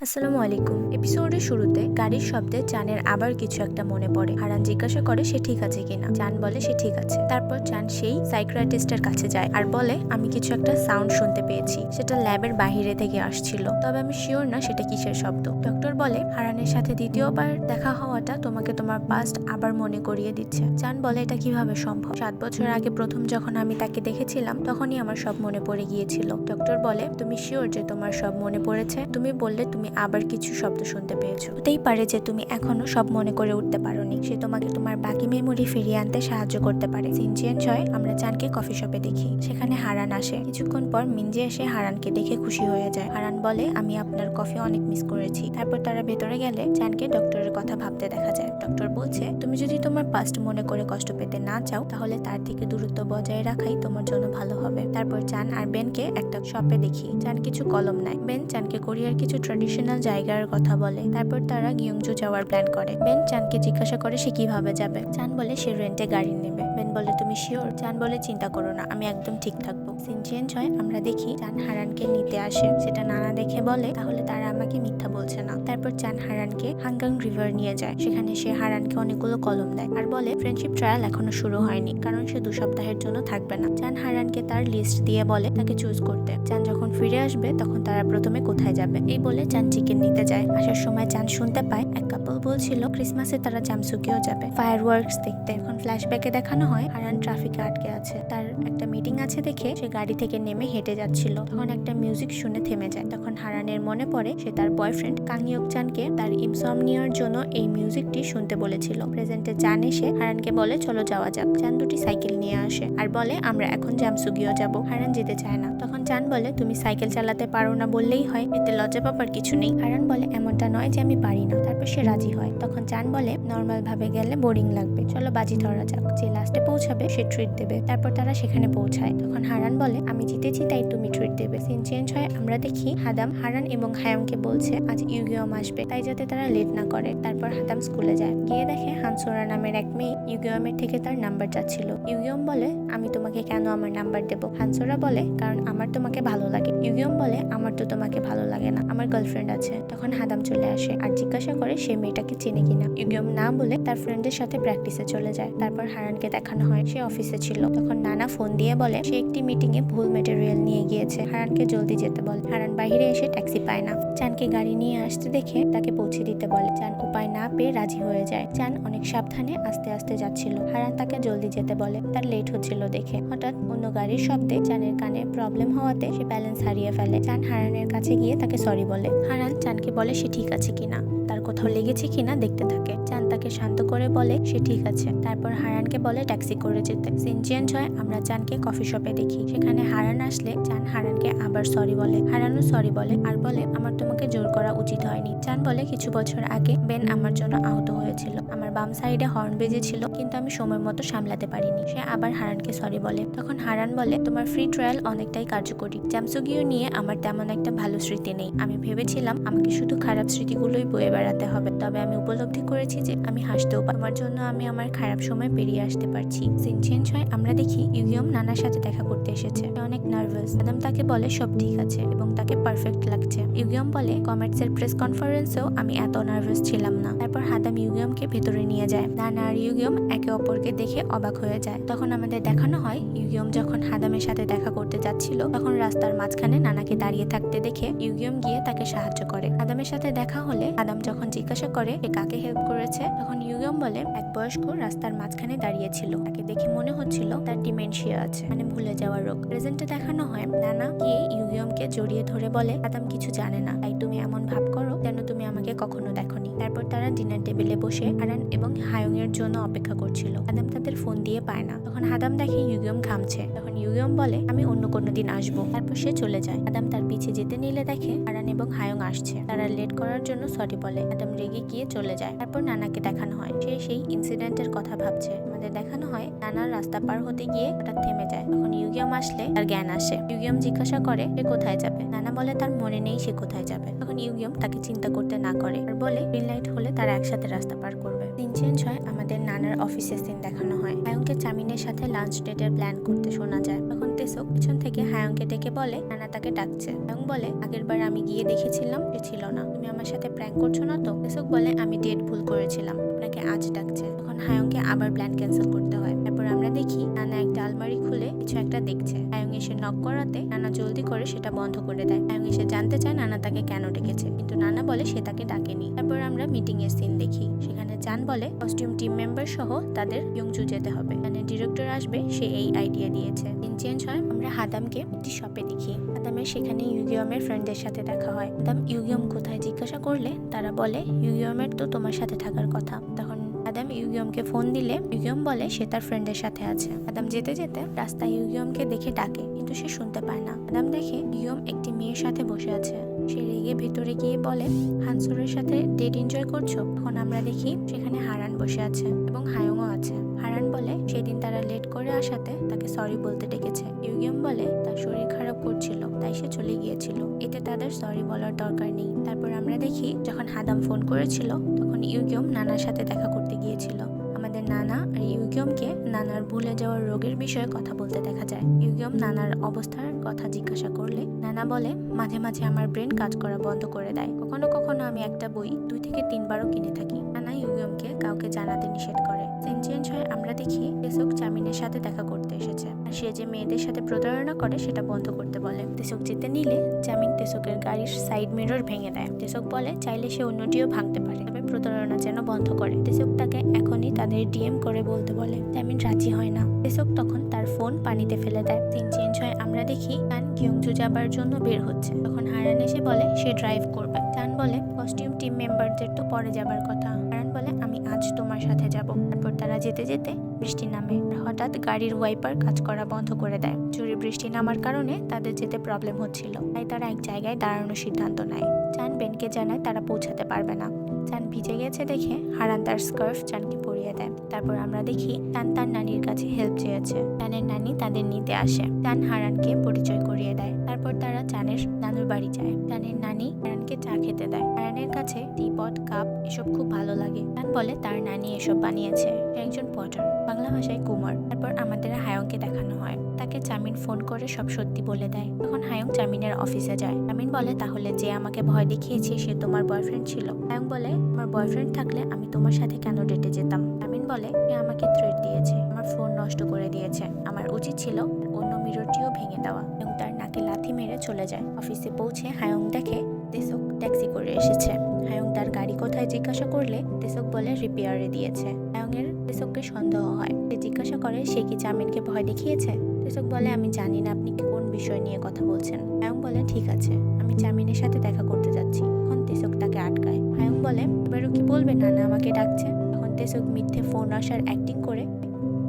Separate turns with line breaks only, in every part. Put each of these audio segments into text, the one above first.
আসসালামু আলাইকুম। এপিসোডের শুরুতে গাড়ির শব্দে চানের আবার কিছু একটা মনে পড়ে। হারান জিজ্ঞাসা করে সে ঠিক আছে কিনা। চান বলে সে ঠিক আছে। তারপর চান সেই সাইকিয়াট্রিস্টের কাছে যায় আর বলে আমি কিছু একটা সাউন্ড শুনতে পেয়েছি, সেটা ল্যাবের বাহিরে থেকে আসছিল, তবে আমি শিওর না সেটা কিসের শব্দ। ডক্টর বলে হারানের সাথে দ্বিতীয়বার দেখা হওয়াটা তোমাকে তোমার পাস্ট আবার মনে করিয়ে দিচ্ছে। চান বলে এটা কিভাবে সম্ভব? 7 বছর আগে প্রথম যখন আমি তাকে দেখেছিলাম তখনই আমার সব মনে পড়ে গিয়েছিল। ডক্টর বলে তুমি শিওর যে তোমার সব মনে পড়েছে? তুমি বললে তুমি আবার কিছু শব্দ শুনতে পেয়েছো, হতেই পারে যে তুমি এখনো সব মনে করে উঠতে পারোনি। সে তোমাকে তোমার বাকি মেমোরি ফিরিয়ে আনতে সাহায্য করতে পারে। সিন চেঞ্জ হয়, আমরা চানকে কফি শপে দেখি। সেখানে হারান আসে। কিছুক্ষণ পর মিনজি এসে হারানকে দেখে খুশি হয়ে যায়। হারান বলে আমি আপনার কফি অনেক মিস করেছি। তারপর তারা ভেতরে গেলে চানকে ডক্টরের কথা ভাবতে দেখা যায়। ডক্টর বলছে তুমি যদি তোমার পাস্ট মনে করে কষ্ট পেতে না চাও তাহলে তার থেকে দূরত্ব বজায় রাখাই তোমার জন্য ভালো হবে। তারপর চান আর বেনকে একটা শপে দেখি। চান কিছু কলম নেয়। বেন চানকে কোরিয়ার কিছু ট্র্যাডিশনাল জায়গার কথা বলে। তারপর তারা গিয়ংজু যাওয়ার প্ল্যান করে। বেন চানকে জিজ্ঞাসা করে সে কিভাবে যাবে। চান বলে সে রেন্টে গাড়ি নেবে। বেন বলে তুমি শিওর? চান বলে চিন্তা করো না, আমি একদম ঠিক থাকবো। সিন চেঞ্জ হয়, আমরা দেখি চান হারানকে নিতে আসে। সেটা নানা দেখে বলে তাহলে তারা আমাকে মিথ্যা বলছে না। তারপর চান হারানকে হাঙ্গাং রিভার নিয়ে যায়। সেখানে সে হারানকে অনেকগুলো কলম দেয় আর বলে ফ্রেন্ডশিপ ট্রায়াল এখনো শুরু হয়নি, কারণ সে 2 সপ্তাহের জন্য থাকবে না। চান হারানকে তার লিস্ট দিয়ে বলে তাকে চুজ করতে। চান যখন ফিরে আসবে তখন তারা প্রথমে কোথায় যাবে এই বলে চান চিকেন নিতে যায়। আসার সময় চান শুনতে পায় এক কাপল বলছিল ক্রিসমাসে তারা জামসুকিও যাবে ফায়ারওয়ার্কস দেখতে। এখন ফ্ল্যাশব্যাকে দেখানো হয় হারান ট্রাফিকে আটকে আছে। তার একটা মিটিং আছে দেখে সে গাড়ি থেকে নেমে হেঁটে যাচ্ছিল। তখন একটা মিউজিক শুনে থেমে যায়। তখন হারানের মনে পড়ে সে তার বয়ফ্রেন্ড কাংইয়ক চানকে তার ইনসমনিয়ার জন্য এই মিউজিকটি শুনতে বলেছিল। প্রেজেন্টে চান এসে হারানকে বলে চলো যাওয়া যাক। চান দুটি সাইকেল নিয়ে আসে আর বলে আমরা এখন জামসুকিও যাব। হারান যেতে চায় না। তখন চান বলে তুমি সাইকেল চালাতে পারো না বললেই হয়, এতে লজ্জা পাবার কিছু নেই। হারান বলে এমনটা নয় যে আমি পারি না। তারপর সে রাজি হয়। তখন চান বলে নর্মাল ভাবে গেলে বোরিং লাগবে, চলো বাজি ধরা যাক, যে লাস্টে পৌঁছাবে সে ট্রিট দেবে। তারপর তারা সেখানে পৌঁছায়। তখন হারান বলে আমি জিতেছি তাই তুমি ট্রিট দেবে। সিন চেঞ্জ হয়, আমরা দেখি হাদাম হারান এবং হায়ংকে বলছে আজ ইউগিয়ম আসবে, তাই যাতে তারা লেট না করে। তারপর হাদাম স্কুলে যায়। গিয়ে দেখে হানসোরা নামের এক মেয়ে ইউগিয়মের থেকে তার নাম্বার চাচ্ছিল। ইউগিয়ম বলে আমি তোমাকে কেন আমার নাম্বার দেব? হানসোরা বলে কারণ আমার তোমাকে ভালো লাগে। ইউগিয়ম বলে আমার তো তোমাকে ভালো লাগে না, আমার গার্লফ্রেন্ড আছে। তখন হাদাম চলে আসে আর জিজ্ঞাসা করে সে মেয়েটাকে চেনে কিনা। ইউগিয়ম না বলে তার ফ্রেন্ডের সাথে প্র্যাকটিসে চলে যায়। তারপর হারানকে দেখানো হয় সে অফিসে ছিল। তখন নানা ফোন দিয়ে বলে সে একটি মিটিং এ ভুল মেটেরিয়াল নিয়ে গিয়েছে, হারানকে জলদি যেতে বলে। হারান বাইরে এসে ট্যাক্সি পায় না। চানকে গাড়ি নিয়ে আসতে দেখে তাকে পৌঁছে দিতে বলে। চান উপায় না পেয়ে রাজি হয়ে যায়। চান অনেক সাবধানে আস্তে আস্তে যাচ্ছিল। হারান তাকে জলদি যেতে বলে, তার লেট হচ্ছিল দেখে। হঠাৎ অন্য গাড়ির শব্দে চানের কানে প্রবলেম হওয়াতে সে ব্যালেন্স হারিয়ে ফেলে। চান হারানের কাছে গিয়ে তাকে সরি বলে। হারান চানকে বলে সে ঠিক আছে কিনা, তার কোথাও লেগেছে কিনা দেখতে থাকে। চান তাকে শান্ত করে বলে সে ঠিক আছে। তারপর হারানকে বলে ট্যাক্সি করে যেতে। সিন চেঞ্জ হয়, আমরা চানকে কফি শপে দেখি। সেখানে হারান আসলে চান হারানকে আবার সরি বলে। হারানও সরি বলে আর বলে আমার তোমাকে জোর করা উচিত হয়নি। চান বলে কিছু বছর আগে বেন আমার জন্য আহত হয়েছিল, আমার বাম সাইডে হর্ন বেজেছিল, কিন্তু আমি সময় মতো সামলাতে পারিনি। সে আবার হারানকে সরি বলে। তখন হারান বলে তোমার ফ্রি ট্রায়াল অনেকটাই কার্যকরী। জামসুগিও নিয়ে আমার তেমন একটা ভালো স্মৃতি নেই। আমি ভেবেছিলাম আমাকে শুধু খারাপ স্মৃতিগুলোই বয়ে বেড়াতে হবে, তবে আমি উপলব্ধি করেছি যে আমি হাসতেও পারি। আমার জন্য আমি আমার খারাপ সময় পেরিয়ে আসতে পারছি। সিন চেঞ্জ হয়, আমরা দেখি ইউগিয়ম নানার সাথে দেখা করতে এসেছে। সে অনেক নার্ভাস। আদাম তাকে বলে সব ঠিক আছে এবং তাকে পারফেক্ট লাগছে। ইউগিয়ম বলে কমেটসের প্রেস কনফারেন্সেও আমি এত নার্ভাস ছিলাম না। তারপর হাদাম ইউগিয়মকে ভেতরে নিয়ে যায়। নানা আর ইউগিয়ম একে অপরকে দেখে অবাক হয়ে যায়। তখন আমাদের দেখানো হয় ইউগিয়ম যখন হাদামের সাথে দেখা করতে যাচ্ছিল তখন রাস্তার মাঝখানে নানাকে দাঁড়িয়ে থাকতে দেখে ইউগিয়ম গিয়ে তাকে সাহায্য করে। আদামের সাথে দেখা হলে আদাম যখন জিজ্ঞাসা করে সে কাকে হেল্প করেছে তখন ইউগিয়ম বলে এক বয়স্ক রাস্তার মাঝখানে দাঁড়িয়ে ছিল, তাকে দেখে মনে হচ্ছিল তার ডিমেনশিয়া আছে, মানে ভুলে যাওয়ার রোগ। প্রেজেন্টে দেখানো হয় নানা গিয়ে ইউগিয়মকে জড়িয়ে ধরে বলে আদাম কিছু জানে না, তাই তুমি এমন ভাব করো যেন তুমি আমাকে কখনো দেখোনি। তারপর তারা ডিনার টেবিলে বসে হারান এবং হায়ং এর জন্য অপেক্ষা করছিল। আদাম তাদের ফোন দিয়ে পায় না। তখন আদাম দেখে ইউগিয়ম ঘামছে। তখন ইউগিয়ম বলে আমি অন্য কোনো দিন আসবো। তারপর সে চলে যায়। আদাম তার পিছে যেতে নিলে দেখে হারান এবং হায়ং আসছে। তারা লেট করার জন্য সরি বলে। আদাম রেগে গিয়ে চলে যায়। তারপর নানাকে দেখানো হয় সে সেই ইনসিডেন্টের কথা ভাবছে। আমাদের দেখানো হয় নানার রাস্তা পার হতে গিয়ে হঠাৎ থেমে যায়। তখন ইউগিয়ম আসলে তার জ্ঞান আসে। ইউগিয়ম জিজ্ঞাসা করে সে কোথায় যাবে। নানা বলে তার মনে নেই সে কোথায় যাবে। তখন ইউগিয়ম তাকে চিন্তা করতে না করে আর বলে গ্রিন লাইট হলে তারা একসাথে রাস্তা পার করবে। সিন চেঞ্জ হয়, আমাদের নানার অফিসের সিন দেখানো হয়। হায়ংকে চামিনের সাথে লাঞ্চ ডেটের প্ল্যান করতে শোনা যায়। তখন তেসুক পিছন থেকে হায়ংকে ডেকে বলে নানা তাকে ডাকছে। হায়ং বলে আগের বার আমি গিয়ে দেখেছিলাম সে ছিল না, তুমি আমার সাথে প্র্যাঙ্ক করছো না তো? তেসুক বলে আমি ডেট ভুল করেছিলাম, আপনাকে আজ ডাকছে। তখন হায়ংকে আবার প্ল্যান ক্যান্সেল করতে হয়। তারপর আমরা দেখি নানা একটা আলমারি খুলে কিছু একটা দেখছে। হায়ং এসে নক করাতে নানা জলদি করে সেটা বন্ধ করে দেয়। হায়ং এসে জানতে চায় নানা তাকে কেন ডেকেছে, কিন্তু নানা বলে সে তাকে ডাকেনি। তারপর আমরা মিটিং এর সিন দেখি। সেখানে চান বলে কস্টিউম টিম মেম্বার সহ তাদের ইয়ংজু যেতে হবে, মানে ডিরেক্টর আসবে সে এই আইডিয়া দিয়েছে। সিন চেঞ্জ হয়, আমরা হাদামকে একটি শপে দেখি। হাদামের সেখানে ইউগিয়মের ফ্রেন্ডদের সাথে দেখা হয়। হাদাম ইউগিয়ম কোথায় জিজ্ঞাসা করলে তারা বলে ইউগিয়মের তো তোমার সাথে থাকার কথা। তখন আদাম ইউগিয়মকে ফোন দিলে ইউগিয়ম বলে সে তার ফ্রেন্ডের সাথে আছে। আদাম যেতে যেতে রাস্তায় ইউগিয়মকে দেখে ডাকে, কিন্তু সে শুনতে পায় না। আদাম দেখে ইউগিয়ম একটি মেয়ের সাথে বসে আছে। সে রেগে ভেতরে গিয়ে বলে হানসুরের সাথে ডেট এনজয় করছো? তখন আমরা দেখি সেখানে হারান বসে আছে এবং হায়ংও আছে। হারান বলে সেদিন তারা লেট করে আসাতে তাকে সরি বলতে ডেকেছে। ইউগিয়ম বলে তার শরীর খারাপ করছিল তাই সে চলে গিয়েছিল, এতে তাদের সরি বলার দরকার নেই। তারপর আমরা দেখি যখন হাদাম ফোন করেছিল তখন ইউগিয়ম নানার সাথে দেখা করতে গিয়েছিল। আমাদের নানা আর ইউগিয়মকে নানার ভুলে যাওয়ার রোগের বিষয়ে কথা বলতে দেখা যায়। ইউগিয়ম নানার অবস্থার কথা জিজ্ঞাসা করলে নানা বলে মাঝে মাঝে আমার ব্রেন কাজ করা বন্ধ করে দেয়, কখনো কখনো আমি একটা বই 2 থেকে 3 বারও কিনে থাকি। নানা ইউগিয়মকে কাউকে জানাতে নিষেধ করে। সিন চেঞ্জ হয়, আমরা দেখি তেসুক চামিনের সাথে দেখা করতে এসেছে আর সে যে মেয়েদের সাথে প্রতারণা করে সেটা বন্ধ করতে বলে। তেসুক যেতে নিলে চামিন তেসুকের গাড়ির সাইড মিরর ভেঙে দেয়। তেসুক বলে চাইলে সে অন্যটিও ভাঙতে পারে, তবে প্রতারণা যেন বন্ধ করে। তেসুক তাকে এখনই তাদের ডিএম করে বলতে বলে। চামিন রাজি হয় না। তেসুক তখন তার ফোন পানিতে ফেলে দেয়। সিন চেঞ্জ হয়, আমরা দেখি চান কিয়ংজু যাবার জন্য বের হচ্ছে। তখন হারান এসে বলে সে ড্রাইভ করবে। চান বলে কস্টিউম টিম মেম্বারদের তো পরে যাবার কথা। হারান বলে আমি আজ তোমার সাথে যাব। তারপর তারা যেতে যেতে বৃষ্টি নামে। হঠাৎ গাড়ির ওয়াইপার কাজ করা বন্ধ করে দেয়। জোরে বৃষ্টি নামার কারণে তাদের যেতে প্রবলেম হচ্ছিল, তাই তারা এক জায়গায় দাঁড়ানোর সিদ্ধান্ত নেয়। চান বেনকে জানায় তারা পৌঁছাতে পারবে না। চান ভিজে গেছে দেখে হারান তার স্কার্ফ চানকে পরিয়ে দেয়। তারপর আমরা দেখি চান তার নানির কাছে হেল্প চেয়েছে। চানের নানি তাদের নিতে আসে। চান হারানকে পরিচয় করিয়ে দেয়। তারপর তারা চানের নানুর বাড়ি যায়। চানের নানি হারানকে চা খেতে দেয়। হারানের কাছে টিপট, কাপ এসব খুব ভালো লাগে। চান বলে তার নানি এসব বানিয়েছে, সে একজন পটার, বাংলা ভাষায় কুমার। তারপর আমাদের হায়ংকে দেখানো হয়। তাকে চামিন ফোন করে সব সত্যি বলে দেয়। তখন হায়ং চামিনের অফিসে যায়। চামিন বলে তাহলে যে আমাকে ভয় দেখিয়েছে সে তোমার বয়ফ্রেন্ড ছিল? হায়ং বলে আমার বয়ফ্রেন্ড থাকলে আমি তোমার সাথে কেন ডেটে যেতাম? চামিন বলে সে আমাকে থ্রেট দিয়েছে, আমার ফোন নষ্ট করে দিয়েছে, আমার উচিত ছিল অন্য মিররটিও ভেঙে দেওয়া। এবং তার নাকে লাথি মেরে চলে যায়। অফিসে পৌঁছে হায়ং দেখে তেসুক ট্যাক্সি করে এসেছে। হায়ং তার গাড়ি কোথায় জিজ্ঞাসা করলে তেসুক বলে রিপেয়ারে দিয়েছে। হায়ংয়ের তেসুককে সন্দেহ হয়। সে জিজ্ঞাসা করে সে কি চামিনকে ভয় দেখিয়েছে? তেসুক বলে আমি জানি না আপনি কোন বিষয় নিয়ে কথা বলছেন। হায়ং বলে ঠিক আছে, আমি চামিনের সাথে দেখা করতে যাচ্ছি। তখন তেসুক তাকে আটকায়। হায়ং বলে এবারও কি বলবে নানা আমাকে ডাকছে? তখন তেসুক মিথ্যে ফোন আসার অ্যাক্টিং করে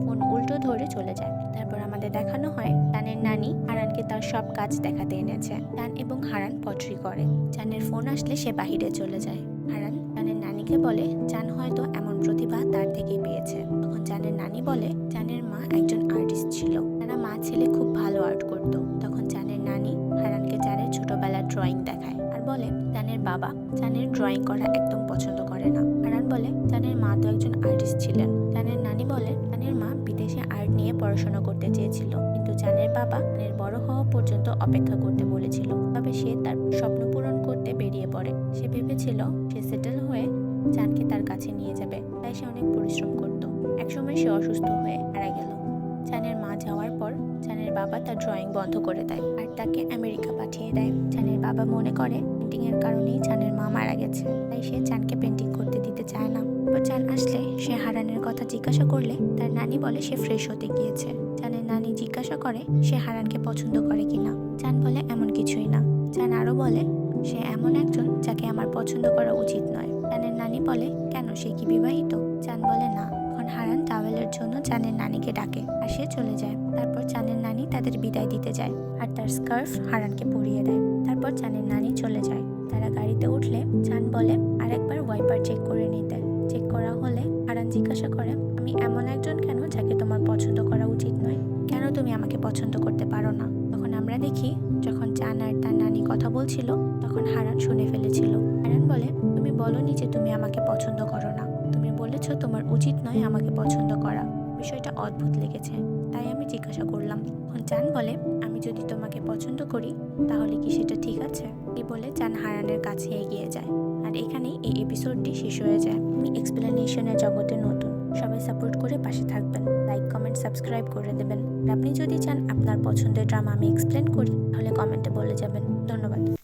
ফোন উল্টো ধরে চলে যায়। তারপর আমাদের দেখানো হয় চানের নানি হারানকে তার সব কাজ দেখাতে এনেছে। চান এবং হারান পটরি করে। চানের ফোন আসলে সে বাহিরে চলে যায়। হারান চানের নানিকে বলে চান হয়তো এমন প্রতিভা তার থেকেই পেয়েছে। তখন চানের নানি বলে চানের মা একজন আর্টিস্ট ছিল, তারা মা ছেলে খুব ভালো আর্ট করত। তখন চানের নানি হারানকে চানের ছোটবেলার ড্রয়িং দেখায় আর বলে চানের বাবা চানের ড্রয়িং করা একদম পছন্দ করে না। হারান বলে চানের মা তো একজন আর্টিস্ট ছিলেন। চানের নানি বলে চানের মা বিদেশে আর্ট নিয়ে পড়াশোনা করতে চেয়েছিল, কিন্তু চানের বাবা চানের বড় হওয়া পর্যন্ত অপেক্ষা করতে বলেছিল। তবে সে তার স্বপ্ন পূরণ করতে বেরিয়ে পড়ে। সে ভেবেছিল সে সেটেল হয়ে চানকে তার কাছে নিয়ে যাবে, তাই সে অনেক পরিশ্রম করত। একসময় সে অসুস্থ হয়ে মারা গেল। চানের মা যাওয়ার পর চানের বাবা তার ড্রয়িং বন্ধ করে দেয় আর তাকে আমেরিকা পাঠিয়ে দেয়। চানের বাবা মনে করে পেন্টিং এর কারণেই চানের মা মারা গেছে, তাই সে চানকে পেন্টিং করতে দিতে চায় না। চান আসলে সে হারানের কথা জিজ্ঞাসা করলে তার নানি বলে সে ফ্রেশ হতে গিয়েছে। চানের নানি জিজ্ঞাসা করে সে হারানকে পছন্দ করে কিনা। চান বলে এমন কিছুই না। চান আরো বলে সে এমন একজন যাকে আমার পছন্দ করা উচিত নয়। চানের নানি বলে কেন, সে কি বিবাহিত? চান বলে না। তখন হারান টাওয়েলের জন্য চানের নানিকে ডাকে আর সে চলে যায়। তারপর চানের নানি তাদের বিদায় দিতে যায় আর তার স্কার্ফ হারানকে পরিয়ে দেয়। তারপর চানের নানি চলে যায়। তারা গাড়িতে উঠলে চান বলে আরেকবার ওয়াইপার চেক করে নিতে। চেক করা হলে হারান জিজ্ঞাসা করে আমি এমন একজন কেন যাকে তোমার পছন্দ করা উচিত নয়? কেন তুমি আমাকে পছন্দ করতে পারো না? তখন আমরা দেখি যখন চান আর তার নানি কথা বলছিল তখন হারান শুনে ফেলেছিল। হারান বলে তুমি বলোনি যে তুমি আমাকে পছন্দ করো না, তুমি বলেছো তোমার উচিত নয় আমাকে পছন্দ করা। বিষয়টা অদ্ভুত লেগেছে, তাই আমি জিজ্ঞাসা করলাম। তখন চান বলে, আমি যদি তোমাকে পছন্দ করি তাহলে কি সেটা ঠিক আছে? এই বলে চান হারানের কাছে এগিয়ে যায়। আর এখানেই এই এপিসোডটি শেষ হয়ে যায়। আমি এক্সপ্লেনেশনের জগতে নতুন, সবাই সাপোর্ট করে পাশে থাকবেন, লাইক কমেন্ট সাবস্ক্রাইব করে দেবেন। আর আপনি যদি চান আপনার পছন্দের ড্রামা আমি এক্সপ্লেন করি তাহলে কমেন্টে বলে যাবেন। ধন্যবাদ।